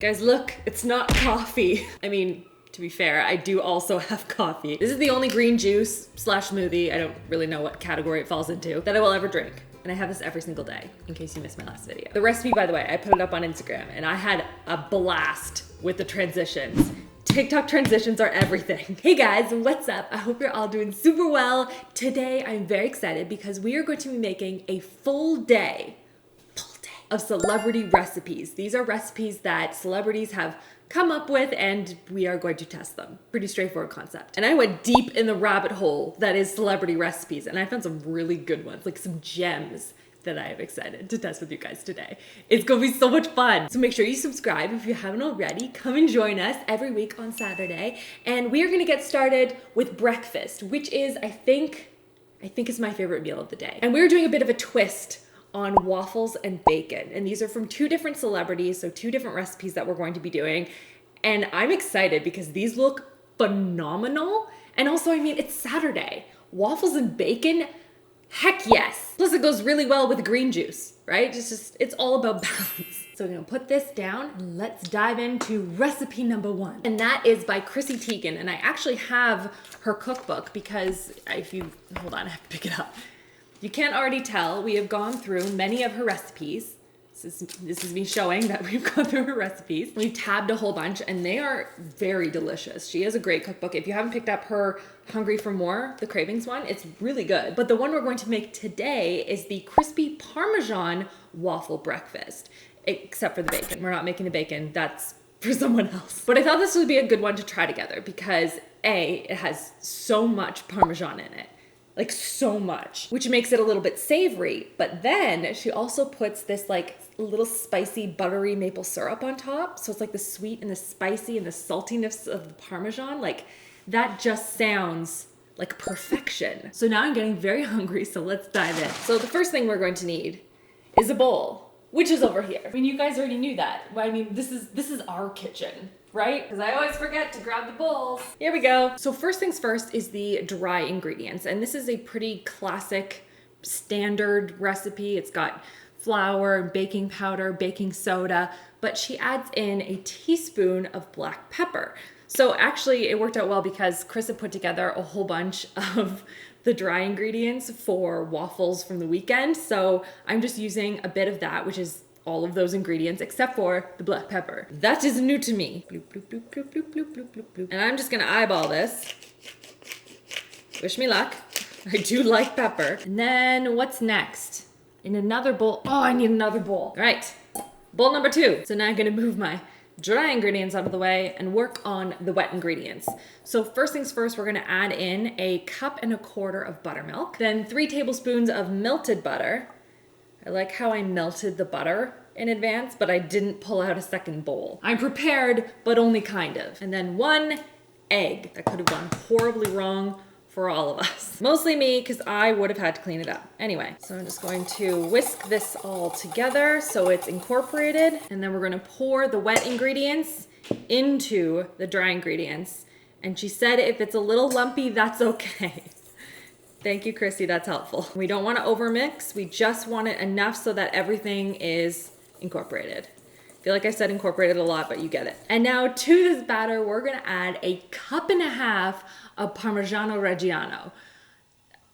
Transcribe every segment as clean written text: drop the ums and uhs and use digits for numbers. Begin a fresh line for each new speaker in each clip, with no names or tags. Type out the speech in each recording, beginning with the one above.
Guys, look, it's not coffee. I mean, to be fair, I do also have coffee. This is the only green juice slash smoothie, I don't really know what category it falls into, that I will ever drink. And I have this every single day, in case you missed my last video. The recipe, by the way, I put it up on Instagram and I had a blast with the transitions. TikTok transitions are everything. Hey guys, what's up? I hope you're all doing super well. Today, I'm very excited because we are going to be making a full day of celebrity recipes. These are recipes that celebrities have come up with and we are going to test them. Pretty straightforward concept. And I went deep in the rabbit hole that is celebrity recipes and I found some really good ones, like some gems that I am excited to test with you guys today. It's gonna be so much fun. So make sure you subscribe if you haven't already. Come and join us every week on Saturday. And we are gonna get started with breakfast, which is, I think is my favorite meal of the day. And we're doing a bit of a twist on waffles and bacon. And these are from two different celebrities, so two different recipes that we're going to be doing. And I'm excited because these look phenomenal. And also, I mean, it's Saturday. Waffles and bacon, heck yes. Plus it goes really well with green juice, right? It's all about balance. So we're gonna put this down and let's dive into recipe number one. And that is by Chrissy Teigen. And I actually have her cookbook because hold on, I have to pick it up. You can't already tell, we have gone through many of her recipes. This is me showing that we've gone through her recipes. We've tabbed a whole bunch and they are very delicious. She has a great cookbook. If you haven't picked up her Hungry for More, the Cravings one, it's really good. But the one we're going to make today is the crispy Parmesan waffle breakfast, except for the bacon. We're not making the bacon, that's for someone else. But I thought this would be a good one to try together because A, it has so much Parmesan in it. Like so much, which makes it a little bit savory. But then she also puts this like little spicy buttery maple syrup on top. So it's like the sweet and the spicy and the saltiness of the Parmesan. Like that just sounds like perfection. So now I'm getting very hungry, so let's dive in. So the first thing we're going to need is a bowl, which is over here. I mean, you guys already knew that. I mean, this is our kitchen, right? Because I always forget to grab the bowls. Here we go. So first things first is the dry ingredients. And this is a pretty classic standard recipe. It's got flour, baking powder, baking soda, but she adds in a teaspoon of black pepper. So actually it worked out well because Chris had put together a whole bunch of the dry ingredients for waffles from the weekend. So I'm just using a bit of that, which is all of those ingredients except for the black pepper. That is new to me. Bloop, bloop, bloop, bloop, bloop, bloop, bloop, bloop, bloop. And I'm just gonna eyeball this. Wish me luck. I do like pepper. And then what's next? In another bowl. Oh, I need another bowl. All right, bowl number two. So now I'm gonna move my dry ingredients out of the way and work on the wet ingredients. So first things first, we're gonna add in 1.25 cups of buttermilk, then 3 tablespoons of melted butter. I like how I melted the butter in advance, but I didn't pull out a second bowl. I'm prepared, but only kind of. And then 1 egg. That could have gone horribly wrong for all of us. Mostly me, because I would have had to clean it up. Anyway, so I'm just going to whisk this all together so it's incorporated. And then we're gonna pour the wet ingredients into the dry ingredients. And she said if it's a little lumpy, that's okay. Thank you, Chrissy, that's helpful. We don't wanna overmix, we just want it enough so that everything is incorporated. I feel like I said incorporated a lot, but you get it. And now to this batter, we're gonna add 1.5 cups of Parmigiano Reggiano.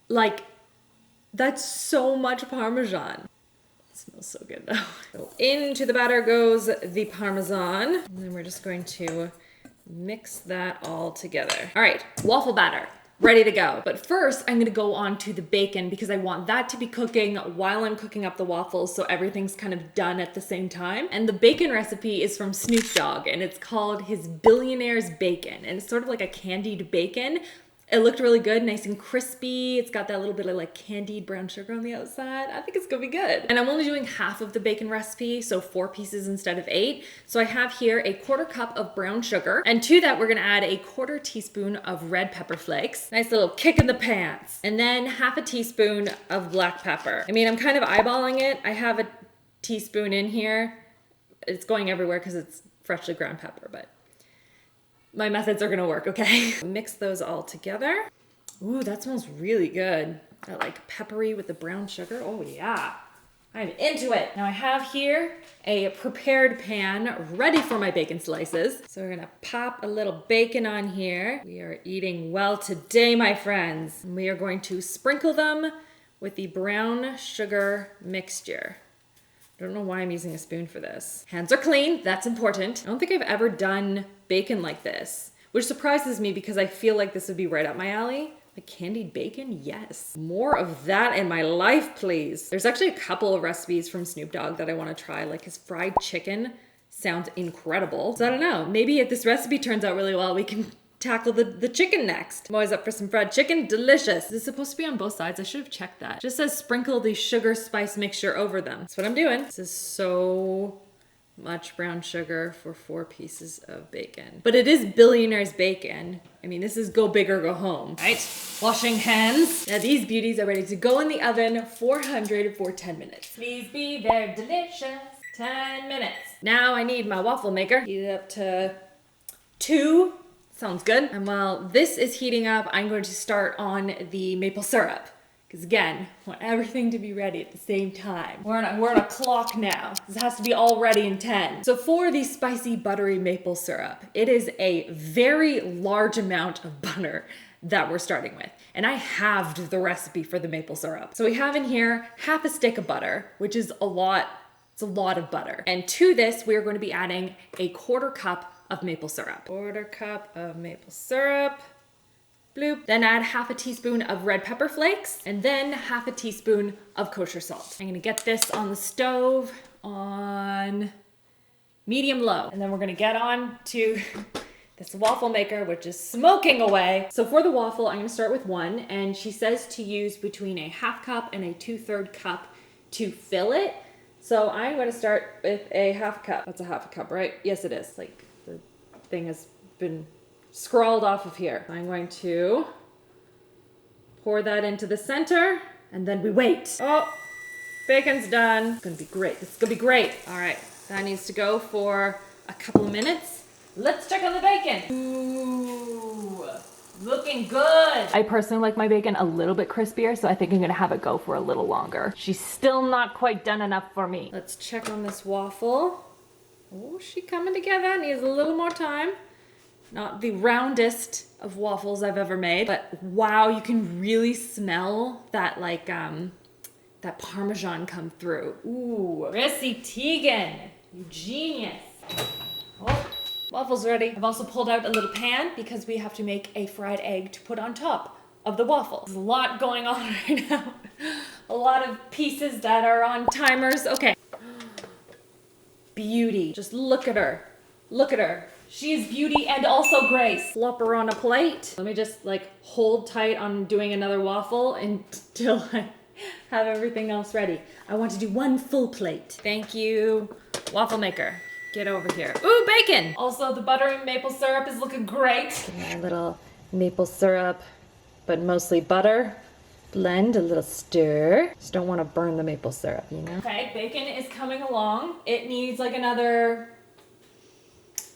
Like, that's so much Parmesan. It smells so good though. So into the batter goes the Parmesan. And then we're just going to mix that all together. All right, waffle batter. Ready to go. But first, I'm gonna go on to the bacon because I want that to be cooking while I'm cooking up the waffles so everything's kind of done at the same time. And the bacon recipe is from Snoop Dogg and it's called his Billionaires Bacon. And it's sort of like a candied bacon. It looked really good, nice and crispy. It's got that little bit of like candied brown sugar on the outside. I think it's gonna be good. And I'm only doing half of the bacon recipe, so 4 pieces instead of 8. So I have here 1/4 cup of brown sugar. And to that, we're gonna add 1/4 teaspoon of red pepper flakes. Nice little kick in the pants. And then 1/2 teaspoon of black pepper. I mean, I'm kind of eyeballing it. I have a teaspoon in here. It's going everywhere because it's freshly ground pepper, but my methods are gonna work, okay? Mix those all together. Ooh, that smells really good. That like peppery with the brown sugar. Oh yeah. I'm into it. Now I have here a prepared pan ready for my bacon slices. So we're gonna pop a little bacon on here. We are eating well today, my friends. And we are going to sprinkle them with the brown sugar mixture. I don't know why I'm using a spoon for this. Hands are clean, that's important. I don't think I've ever done bacon like this, which surprises me because I feel like this would be right up my alley. Like candied bacon? Yes. More of that in my life, please. There's actually a couple of recipes from Snoop Dogg that I want to try. Like his fried chicken sounds incredible. So I don't know, maybe if this recipe turns out really well, we can tackle the chicken next. I'm always up for some fried chicken, delicious. This is supposed to be on both sides. I should have checked that. It just says sprinkle the sugar spice mixture over them. That's what I'm doing. This is so much brown sugar for 4 pieces of bacon. But it is Billionaires Bacon. I mean, this is go big or go home. Right, washing hands. Now these beauties are ready to go in the oven 400 for 10 minutes. Please be very delicious. 10 minutes. Now I need my waffle maker. Heat it up to 2. Sounds good. And while this is heating up, I'm going to start on the maple syrup. Because again, I want everything to be ready at the same time. We're on a clock now. This has to be all ready in 10. So for the spicy buttery maple syrup, it is a very large amount of butter that we're starting with. And I halved the recipe for the maple syrup. So we have in here half a stick of butter, which is a lot. It's a lot of butter. And to this, we're going to be adding a 1/4 cup of maple syrup. 1/4 cup of maple syrup. Bloop. Then add half a teaspoon of red pepper flakes and then half a teaspoon of kosher salt. I'm gonna get this on the stove on medium low. And then we're gonna get on to this waffle maker, which is smoking away. So for the waffle, I'm gonna start with 1, and she says to use between a 1/2 cup and a 2/3 cup to fill it. So I'm gonna start with a 1/2 cup. That's a 1/2 cup, right? Yes, it is. Like the thing has been scrawled off of here. I'm going to pour that into the center and then we wait. Oh, bacon's done. It's gonna be great. This is gonna be great. All right, that needs to go for a couple of minutes. Let's check on the bacon. Ooh, looking good. I personally like my bacon a little bit crispier, so I think I'm gonna have it go for a little longer. She's still not quite done enough for me. Let's check on this waffle. Oh, she coming together. Needs a little more time. Not the roundest of waffles I've ever made, but wow, you can really smell that like, that Parmesan come through. Ooh, Chrissy Teigen, you genius. Oh, waffles ready. I've also pulled out a little pan because we have to make a fried egg to put on top of the waffle. There's a lot going on right now. A lot of pieces that are on timers. Okay. Beauty. Just look at her. Look at her. She is beauty and also grace. Flop her on a plate. Let me just like hold tight on doing another waffle until I have everything else ready. I want to do 1 full plate. Thank you, waffle maker. Get over here. Ooh, bacon! Also, the butter and maple syrup is looking great. A little maple syrup, but mostly butter. Blend, a little stir. Just don't want to burn the maple syrup, you know? Okay, bacon is coming along. It needs like another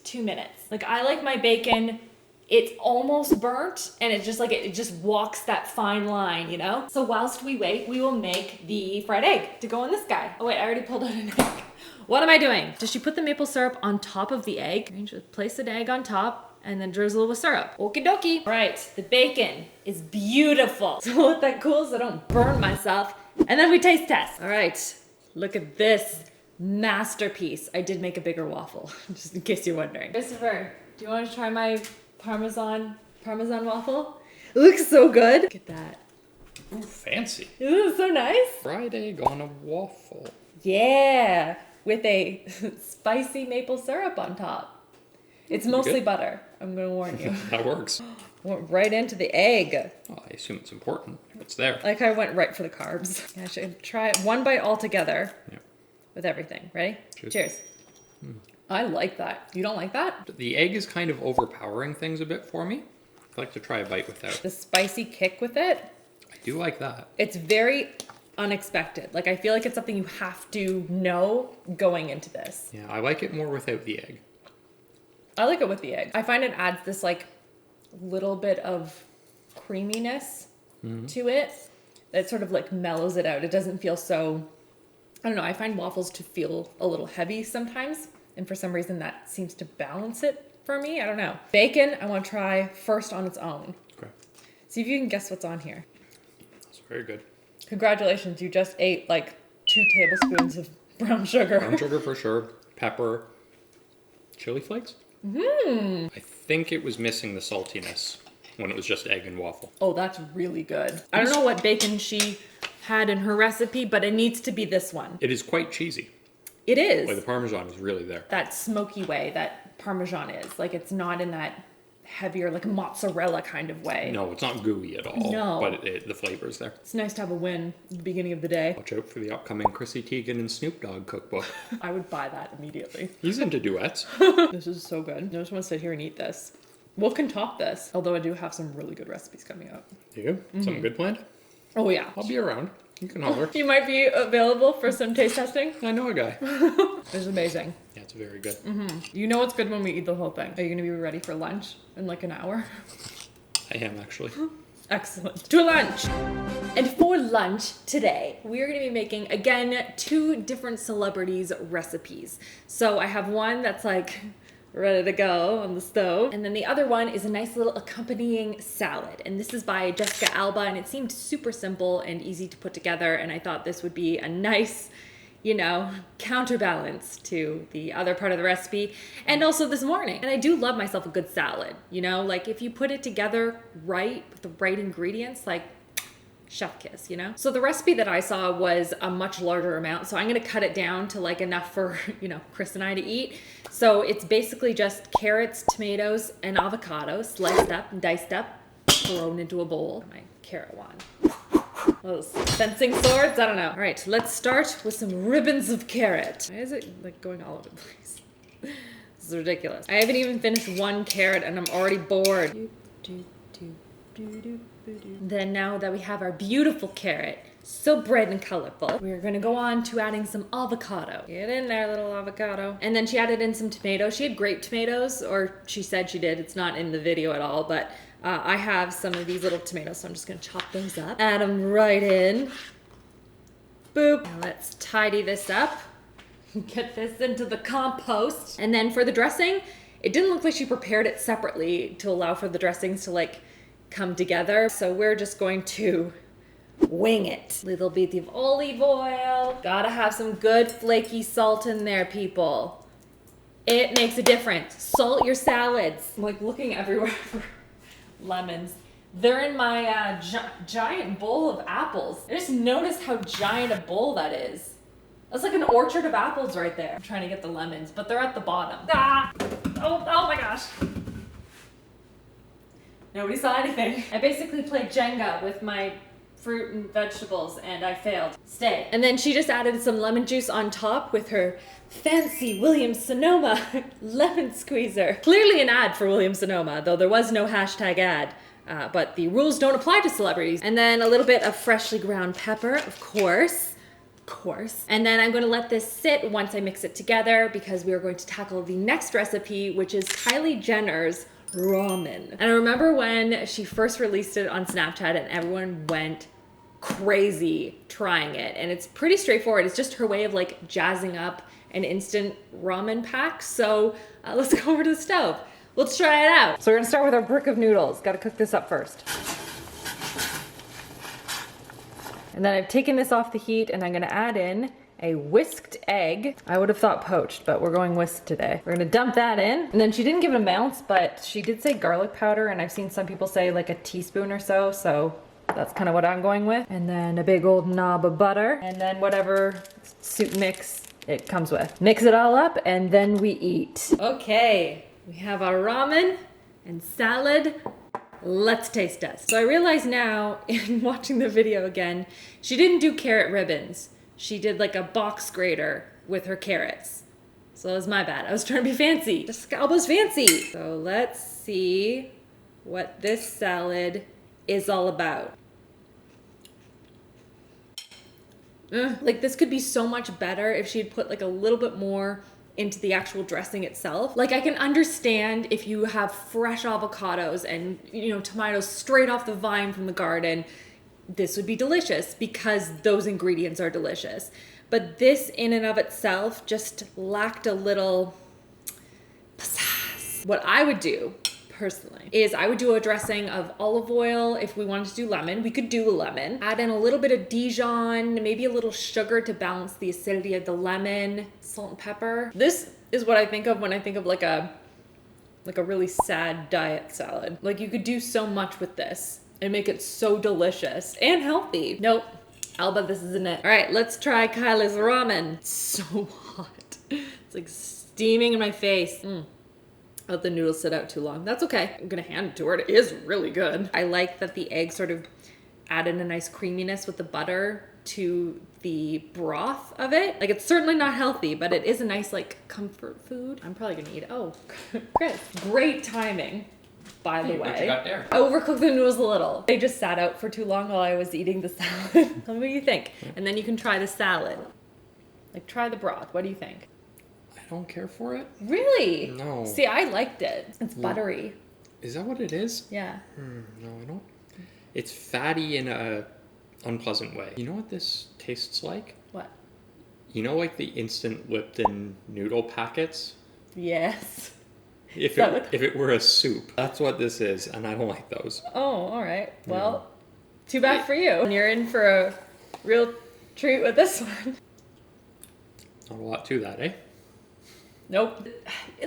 2 minutes. Like I like my bacon, it's almost burnt and it just walks that fine line, you know? So whilst we wait, we will make the fried egg to go in this guy. Oh wait, I already pulled out an egg. What am I doing? Does she put the maple syrup on top of the egg? You just place an egg on top and then drizzle with syrup. Okie dokie. All right, the bacon is beautiful. So let that cool so I don't burn myself. And then we taste test. All right, look at this. Masterpiece. I did make a bigger waffle, just in case you're wondering. Christopher, do you want to try my Parmesan waffle? It looks so good. Look at that.
Ooh, fancy.
Isn't it so nice?
Fried egg on a waffle.
Yeah, with a spicy maple syrup on top. It's mostly butter, I'm gonna warn you.
That works.
Went right into the egg.
Well, I assume it's important. It's there.
Like I went right for the carbs. I should try it 1 bite all together.
Yeah.
With everything. Ready?
Cheers.
Cheers. I like that. You don't like that?
The egg is kind of overpowering things a bit for me. I'd like to try a bite without.
The spicy kick with it.
I do like that.
It's very unexpected. Like I feel like it's something you have to know going into this.
Yeah, I like it more without the egg.
I like it with the egg. I find it adds this like little bit of creaminess to it. That sort of like mellows it out. It doesn't feel so I don't know, I find waffles to feel a little heavy sometimes. And for some reason that seems to balance it for me. I don't know. Bacon, I want to try first on its own.
Okay.
See if you can guess what's on here.
That's very good.
Congratulations, you just ate like 2 tablespoons of brown sugar.
Brown sugar for sure. Pepper. Chili flakes? I think it was missing the saltiness when it was just egg and waffle.
Oh, that's really good. I don't know what bacon she had in her recipe, but it needs to be this one.
It is quite cheesy.
It is.
Like the Parmesan is really there.
That smoky way that Parmesan is. Like it's not in that heavier, like mozzarella kind of way.
No, it's not gooey at all.
No.
But the flavor's there.
It's nice to have a win at the beginning of the day.
Watch out for the upcoming Chrissy Teigen and Snoop Dogg cookbook.
I would buy that immediately.
He's into duets.
This is so good. I just want to sit here and eat this. What can top this? Although I do have some really good recipes coming up.
You? Something good planned?
Oh yeah.
I'll be around. You can holler.
You might be available for some taste testing.
I know a guy.
It's amazing.
Yeah, it's very good.
You know what's good when we eat the whole thing. Are you going to be ready for lunch in like an hour?
I am actually.
Excellent. To lunch! And for lunch today, we are going to be making, again, 2 different celebrities' recipes. So I have one that's like ready to go on the stove. And then the other one is a nice little accompanying salad. And this is by Jessica Alba, and it seemed super simple and easy to put together. And I thought this would be a nice, you know, counterbalance to the other part of the recipe. And also this morning. And I do love myself a good salad, you know, like if you put it together right with the right ingredients, like chef kiss, you know? So the recipe that I saw was a much larger amount. So I'm going to cut it down to like enough for, you know, Chris and I to eat. So it's basically just carrots, tomatoes, and avocado sliced up and diced up, thrown into a bowl. My carrot one. Those fencing swords? I don't know. All right, let's start with some ribbons of carrot. Why is it like going all over the place? This is ridiculous. I haven't even finished one carrot and I'm already bored. Then now that we have our beautiful carrot, so bright and colorful, we're gonna go on to adding some avocado. Get in there, little avocado. And then she added in some tomatoes. She had grape tomatoes, or she said she did. It's not in the video at all, but I have some of these little tomatoes, so I'm just gonna chop those up. Add them right in. Boop. Now let's tidy this up. Get this into the compost. And then for the dressing, it didn't look like she prepared it separately to allow for the dressings to like come together. So we're just going to wing it. Little bit of olive oil. Gotta have some good flaky salt in there, people. It makes a difference. Salt your salads. I'm like looking everywhere for lemons. They're in my giant bowl of apples. I just noticed how giant a bowl that is. That's like an orchard of apples right there. I'm trying to get the lemons, but they're at the bottom. Ah! Oh my gosh. Nobody saw anything. I basically played Jenga with my fruit and vegetables and I failed. Stay. And then she just added some lemon juice on top with her fancy Williams-Sonoma lemon squeezer. Clearly an ad for Williams-Sonoma, though there was no hashtag ad. But the rules don't apply to celebrities. And then a little bit of freshly ground pepper, of course. And then I'm going to let this sit once I mix it together because we are going to tackle the next recipe, which is Kylie Jenner's ramen. And I remember when she first released it on Snapchat and everyone went crazy trying it. And it's pretty straightforward. It's just her way of like jazzing up an instant ramen pack. So let's go over to the stove. Let's try it out. So we're gonna start with our brick of noodles. Gotta cook this up first. And then I've taken this off the heat and I'm gonna add in a whisked egg. I would have thought poached, but we're going whisked today. We're gonna dump that in. And then she didn't give an amounts, but she did say garlic powder, and I've seen some people say like a teaspoon or so, so that's kind of what I'm going with. And then a big old knob of butter, and then whatever soup mix it comes with. Mix it all up, and then we eat. Okay, we have our ramen and salad. Let's taste test. So I realize now, in watching the video again, she didn't do carrot ribbons. She did like a box grater with her carrots. So that was my bad. I was trying to be fancy. Jessica Alba's fancy. So let's see what this salad is all about. Like this could be so much better if she had put like a little bit more into the actual dressing itself. Like I can understand if you have fresh avocados and, you know, tomatoes straight off the vine from the garden, this would be delicious because those ingredients are delicious. But this in and of itself just lacked a little pizzazz. What I would do personally is I would do a dressing of olive oil. If we wanted to do lemon, we could do a lemon. Add in a little bit of Dijon, maybe a little sugar to balance the acidity of the lemon, salt and pepper. This is what I think of when I think of like a really sad diet salad. Like you could do so much with this and make it so delicious and healthy. Nope, Alba, this isn't it. All right, let's try Kyla's ramen. It's so hot. It's like steaming in my face. Let the noodles sit out too long. That's okay. I'm gonna hand it to her. It is really good. I like that the egg sort of added a nice creaminess with the butter to the broth of it. Like it's certainly not healthy, but it is a nice like comfort food. I'm probably gonna eat it. Oh, Chris, great timing, by the way.
What you got there?
I overcooked the noodles a little. They just sat out for too long while I was eating the salad. Tell me what you think. And then you can try the salad. Like try the broth. What do you think?
I don't care for it.
Really?
No.
See, I liked it. It's buttery.
Is that what it is?
Yeah.
No, I don't. It's fatty in a unpleasant way. You know what this tastes like?
What?
You know, like the instant Lipton noodle packets?
Yes.
If it were a soup, that's what this is, and I don't like those.
Oh, all right. Well, too bad for you. You're in for a real treat with this one.
Not a lot to that, eh?
Nope.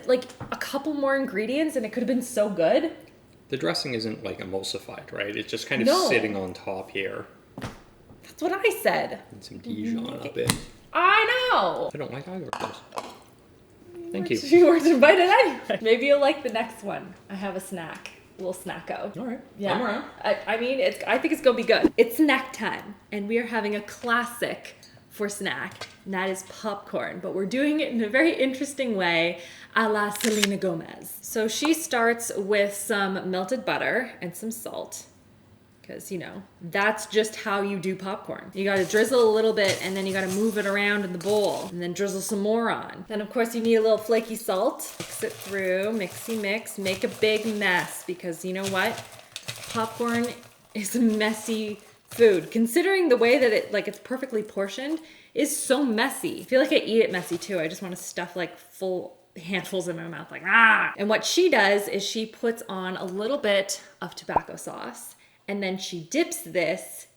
Like a couple more ingredients and it could have been so good.
The dressing isn't like emulsified, right? It's just kind of sitting on top here.
That's what I said.
And some Dijon a bit.
I know.
I don't like either of those. Thank you.
You weren't invited anyway. Maybe you'll like the next one. I have a snack. A little snacko.
All right.
Yeah.
I'm around.
I mean, I think it's gonna be good. It's snack time, and we are having a classic for snack, and that is popcorn. But we're doing it in a very interesting way, a la Selena Gomez. So she starts with some melted butter and some salt, because, you know, that's just how you do popcorn. You gotta drizzle a little bit, and then you gotta move it around in the bowl, and then drizzle some more on. Then, of course, you need a little flaky salt. Mix it through, mixy mix, make a big mess, because you know what? Popcorn is a messy food. Considering the way that it's perfectly portioned, is so messy. I feel like I eat it messy too. I just want to stuff like full handfuls in my mouth, like ah. And what she does is she puts on a little bit of tobacco sauce, and then she dips this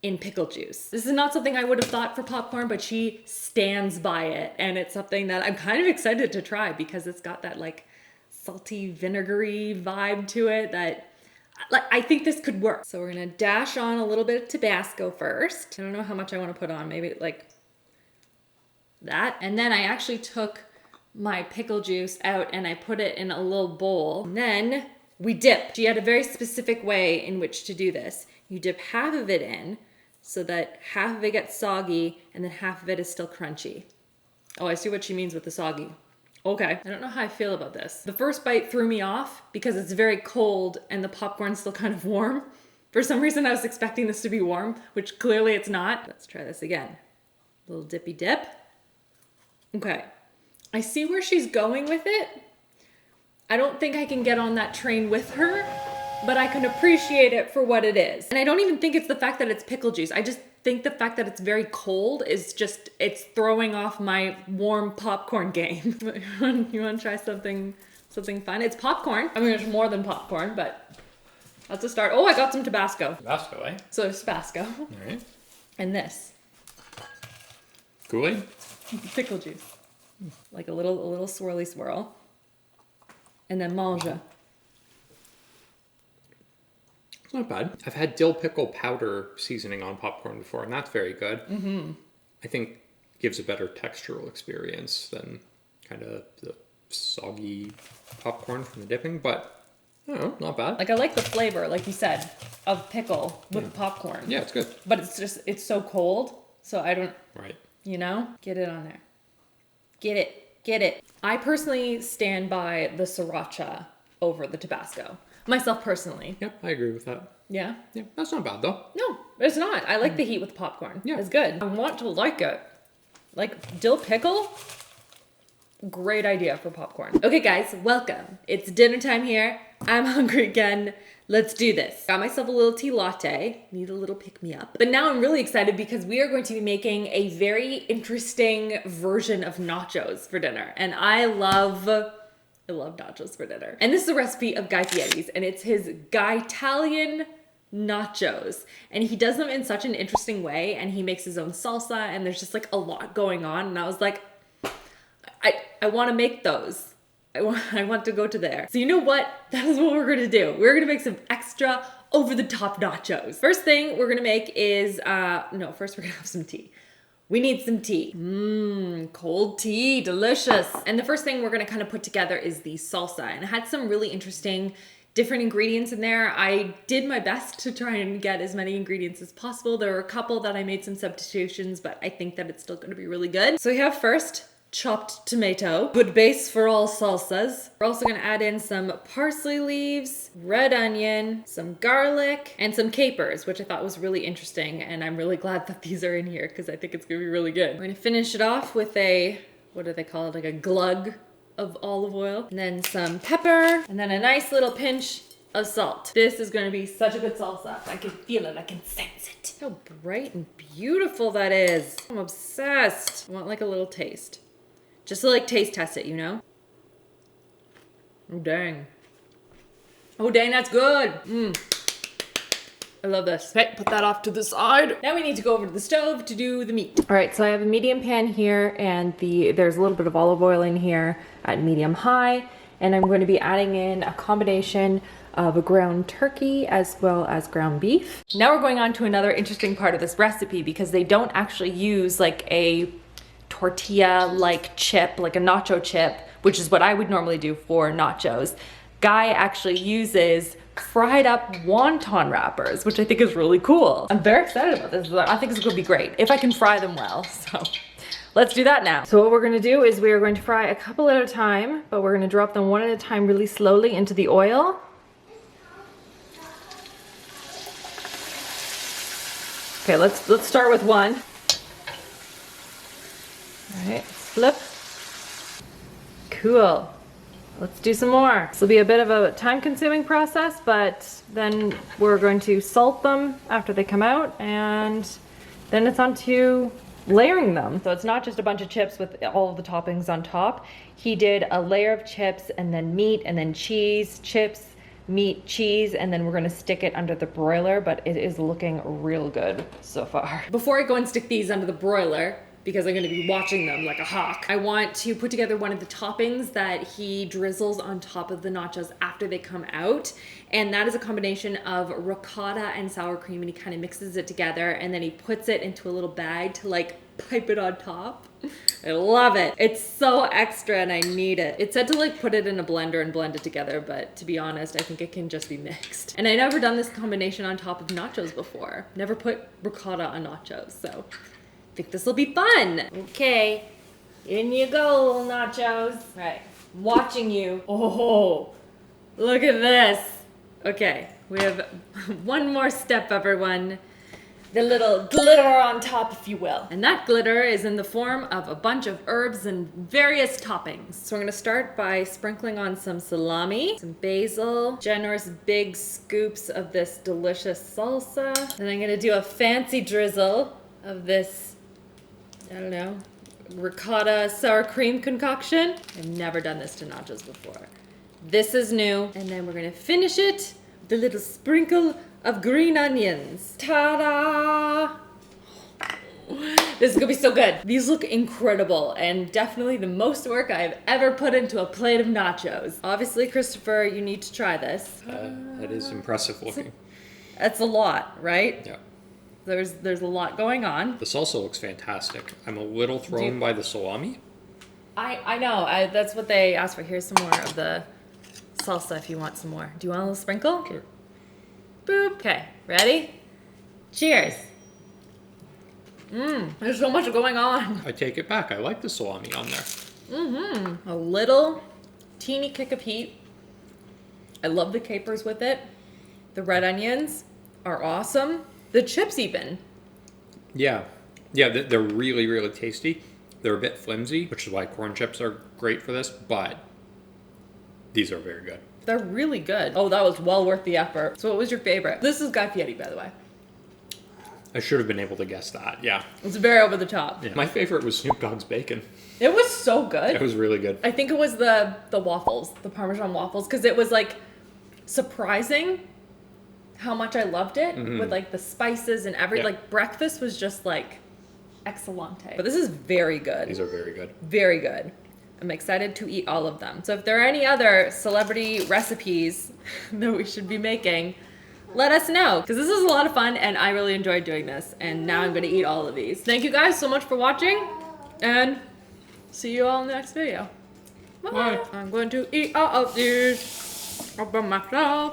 in pickle juice. This is not something I would have thought for popcorn, but she stands by it, and it's something that I'm kind of excited to try because it's got that like salty, vinegary vibe to it that I think this could work. So we're gonna dash on a little bit of Tabasco first. I don't know how much I want to put on, maybe like that. And then I actually took my pickle juice out and I put it in a little bowl. And then we dip. She had a very specific way in which to do this. You dip half of it in so that half of it gets soggy and then half of it is still crunchy. Oh, I see what she means with the soggy. Okay, I don't know how I feel about this. The first bite threw me off because it's very cold and the popcorn's still kind of warm. For some reason, I was expecting this to be warm, which clearly it's not. Let's try this again. A little dippy dip. Okay, I see where she's going with it. I don't think I can get on that train with her, but I can appreciate it for what it is. And I don't even think it's the fact that it's pickle juice. I just think the fact that it's very cold is just, it's throwing off my warm popcorn game. You want to try something fun? It's popcorn. I mean, it's more than popcorn, but that's a start. Oh, I got some Tabasco.
Tabasco, eh?
So it's Tabasco.
All right.
And this.
Kool-Aid?
Pickle juice. Like a little swirly swirl. And then mange.
It's not bad. I've had dill pickle powder seasoning on popcorn before, and that's very good. Mm-hmm. I think gives a better textural experience than kind of the soggy popcorn from the dipping, but I don't know, not bad.
Like I like the flavor, like you said, of pickle with the popcorn.
Yeah, it's good.
But it's so cold, so I don't,
Right.
you know, get it on there. Get it. I personally stand by the sriracha over the Tabasco. Myself personally.
Yep, I agree with that.
Yeah?
Yeah, that's not bad though.
No, it's not. I like the heat with popcorn.
Yeah.
It's good. I want to like it. Like dill pickle, great idea for popcorn. Okay guys, welcome. It's dinner time here. I'm hungry again. Let's do this. Got myself a little tea latte. Need a little pick-me-up. But now I'm really excited because we are going to be making a very interesting version of nachos for dinner. And I love nachos for dinner. And this is a recipe of Guy Fieri's, and it's his guy-talian nachos. And he does them in such an interesting way, and he makes his own salsa, and there's just like a lot going on. And I was like, I want to make those. I want to go to there. So you know what? That is what we're gonna do. We're gonna make some extra over-the-top nachos. First thing we're gonna make is, first we're gonna have some tea. We need some tea. Cold tea, delicious. And the first thing we're gonna kind of put together is the salsa. And it had some really interesting different ingredients in there. I did my best to try and get as many ingredients as possible. There were a couple that I made some substitutions, but I think that it's still gonna be really good. So we have first, chopped tomato, good base for all salsas. We're also gonna add in some parsley leaves, red onion, some garlic, and some capers, which I thought was really interesting. And I'm really glad that these are in here because I think it's gonna be really good. We're gonna finish it off with a, what do they call it? Like a glug of olive oil, and then some pepper, and then a nice little pinch of salt. This is gonna be such a good salsa. I can feel it, I can sense it. How bright and beautiful that is. I'm obsessed. I want like a little taste. Just to like taste test it, you know? Oh dang. Oh dang, that's good. I love this. Okay, put that off to the side. Now we need to go over to the stove to do the meat. All right, so I have a medium pan here, and there's a little bit of olive oil in here at medium high, and I'm going to be adding in a combination of a ground turkey as well as ground beef. Now we're going on to another interesting part of this recipe because they don't actually use like a tortilla-like chip, like a nacho chip, which is what I would normally do for nachos. Guy actually uses fried up wonton wrappers, which I think is really cool. I'm very excited about this. I think it's gonna be great if I can fry them well. So let's do that now. So what we're gonna do is we are going to fry a couple at a time, but we're gonna drop them one at a time really slowly into the oil. Okay, let's start with one. All right, flip. Cool. Let's do some more. This will be a bit of a time-consuming process, but then we're going to salt them after they come out, and then it's on to layering them. So it's not just a bunch of chips with all of the toppings on top. He did a layer of chips, and then meat, and then cheese, chips, meat, cheese, and then we're gonna stick it under the broiler, but it is looking real good so far. Before I go and stick these under the broiler, because I'm gonna be watching them like a hawk, I want to put together one of the toppings that he drizzles on top of the nachos after they come out. And that is a combination of ricotta and sour cream, and he kind of mixes it together, and then he puts it into a little bag to like pipe it on top. I love it. It's so extra and I need it. It said to like put it in a blender and blend it together, but to be honest, I think it can just be mixed. And I never done this combination on top of nachos before. Never put ricotta on nachos, so I think this will be fun. Okay, in you go, little nachos. All right, watching you. Oh, look at this. Okay, we have one more step, everyone. The little glitter on top, if you will. And that glitter is in the form of a bunch of herbs and various toppings. So we're gonna start by sprinkling on some salami, some basil, generous big scoops of this delicious salsa. Then I'm gonna do a fancy drizzle of this, I don't know, ricotta sour cream concoction. I've never done this to nachos before. This is new. And then we're gonna finish it with a little sprinkle of green onions. Ta-da! This is gonna be so good. These look incredible and definitely the most work I've ever put into a plate of nachos. Obviously, Christopher, you need to try this.
That is impressive looking.
That's a lot, right?
Yeah.
There's a lot going on.
The salsa looks fantastic. I'm a little thrown by the salami.
I know. That's what they asked for. Here's some more of the salsa if you want some more. Do you want a little sprinkle?
Sure.
Boop. Okay, ready? Cheers. There's so much going on.
I take it back. I like the salami on there.
A little teeny kick of heat. I love the capers with it. The red onions are awesome. The chips even.
Yeah. Yeah, they're really, really tasty. They're a bit flimsy, which is why corn chips are great for this, but these are very good.
They're really good. Oh, that was well worth the effort. So what was your favorite? This is Guy Fieri, by the way.
I should have been able to guess that. Yeah.
It's very over the top.
Yeah. My favorite was Snoop Dogg's bacon.
It was so good.
It was really good.
I think it was the waffles, the Parmesan waffles, because it was like surprising how much I loved it with like the spices and like breakfast was just like excellente. But this is very good.
These are very good.
Very good. I'm excited to eat all of them. So if there are any other celebrity recipes that we should be making, let us know, because this is a lot of fun and I really enjoyed doing this. And now I'm going to eat all of these. Thank you guys so much for watching, and see you all in the next video. Bye. I'm going to eat all of these all by myself.